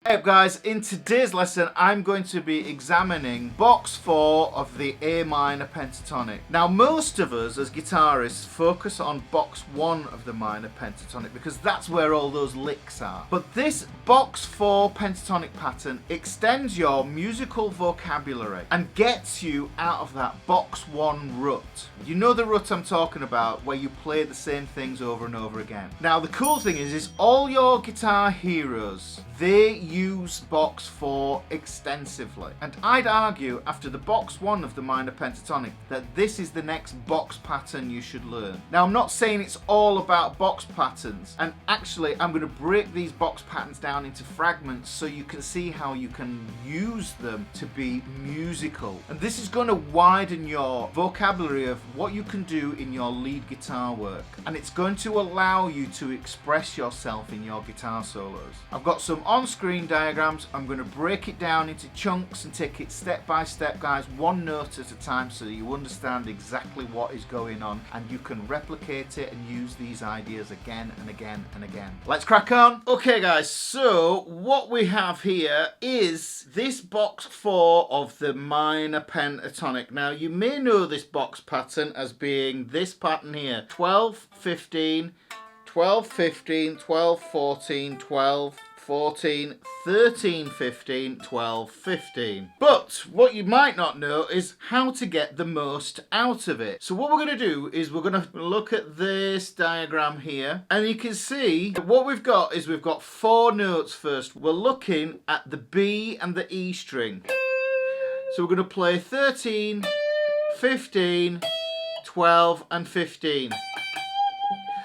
Hey up guys, in today's lesson I'm going to be examining box 4 of the A minor pentatonic. Now most of us as guitarists focus on box 1 of the minor pentatonic because that's where all those licks are. But this box 4 pentatonic pattern extends your musical vocabulary and gets you out of that box 1 rut. You know the rut I'm talking about, where you play the same things over and over again. Now the cool thing is all your guitar heroes, they use box 4 extensively. And I'd argue after the box 1 of the minor pentatonic that this is the next box pattern you should learn. Now I'm not saying it's all about box patterns, and actually I'm going to break these box patterns down into fragments so you can see how you can use them to be musical. And this is going to widen your vocabulary of what you can do in your lead guitar work, and it's going to allow you to express yourself in your guitar solos. I've got some on-screen diagrams. I'm going to break it down into chunks and take it step by step, guys, one note at a time, so you understand exactly what is going on and you can replicate it and use these ideas again and again and again. Let's crack on. Okay guys, so what we have here is this box 4 of the minor pentatonic. Now you may know this box pattern as being this pattern here: 12, 15, 12, 15, 12, 14, 12, 14, 13, 15, 12, 15. But what you might not know is how to get the most out of it. So what we're going to do is we're going to look at this diagram here, and you can see that what we've got is we've got 4 notes first. We're looking at the B and the E string. So we're going to play 13, 15, 12 and 15.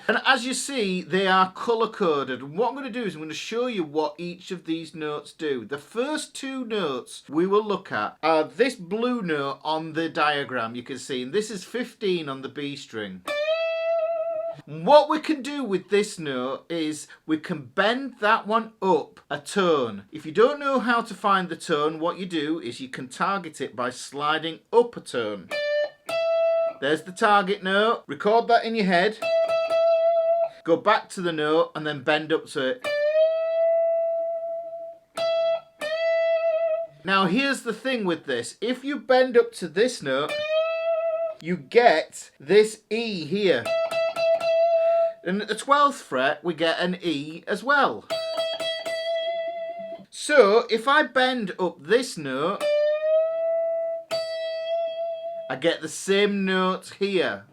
And as you see, they are colour-coded. And what I'm going to do is I'm going to show you what each of these notes do. The first 2 notes we will look at are this blue note on the diagram, you can see. And this is 15 on the B string. What we can do with this note is we can bend that one up a tone. If you don't know how to find the tone, what you do is you can target it by sliding up a tone. There's the target note. Record that in your head. Go back to the note and then bend up to it. Now here's the thing with this. If you bend up to this note, you get this E here. And at the 12th fret, we get an E as well. So if I bend up this note, I get the same note here.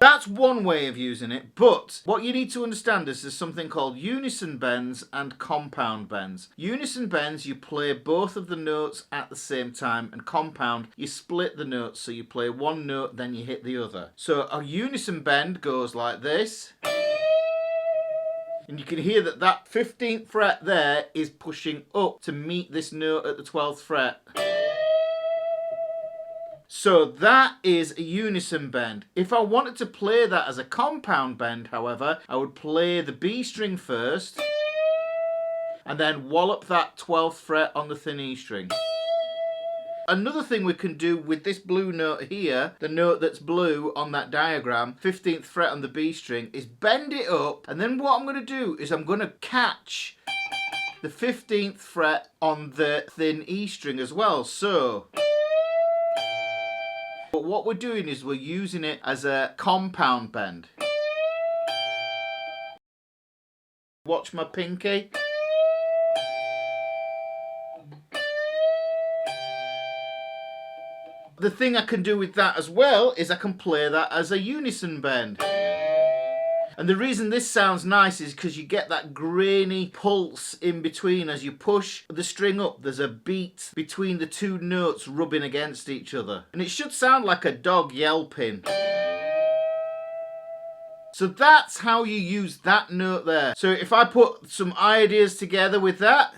That's one way of using it, but what you need to understand is there's something called unison bends and compound bends. Unison bends, you play both of the notes at the same time, and compound, you split the notes, so you play one note, then you hit the other. So a unison bend goes like this. And you can hear that that 15th fret there is pushing up to meet this note at the 12th fret. So that is a unison bend. If I wanted to play that as a compound bend, however, I would play the B string first and then wallop that 12th fret on the thin E string. Another thing we can do with this blue note here, the note that's blue on that diagram, 15th fret on the B string, is bend it up, and then what I'm going to do is I'm going to catch the 15th fret on the thin E string as well. So but what we're doing is we're using it as a compound bend. Watch my pinky. The thing I can do with that as well is I can play that as a unison bend. And the reason this sounds nice is because you get that grainy pulse in between as you push the string up. There's a beat between the 2 notes rubbing against each other. And it should sound like a dog yelping. So that's how you use that note there. So if I put some ideas together with that.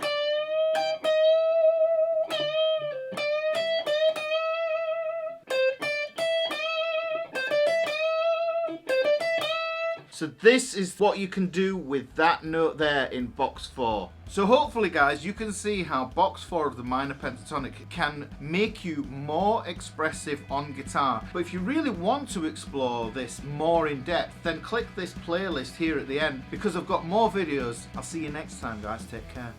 So this is what you can do with that note there in box 4. So hopefully guys, you can see how box 4 of the minor pentatonic can make you more expressive on guitar. But if you really want to explore this more in depth, then click this playlist here at the end, because I've got more videos. I'll see you next time guys, take care.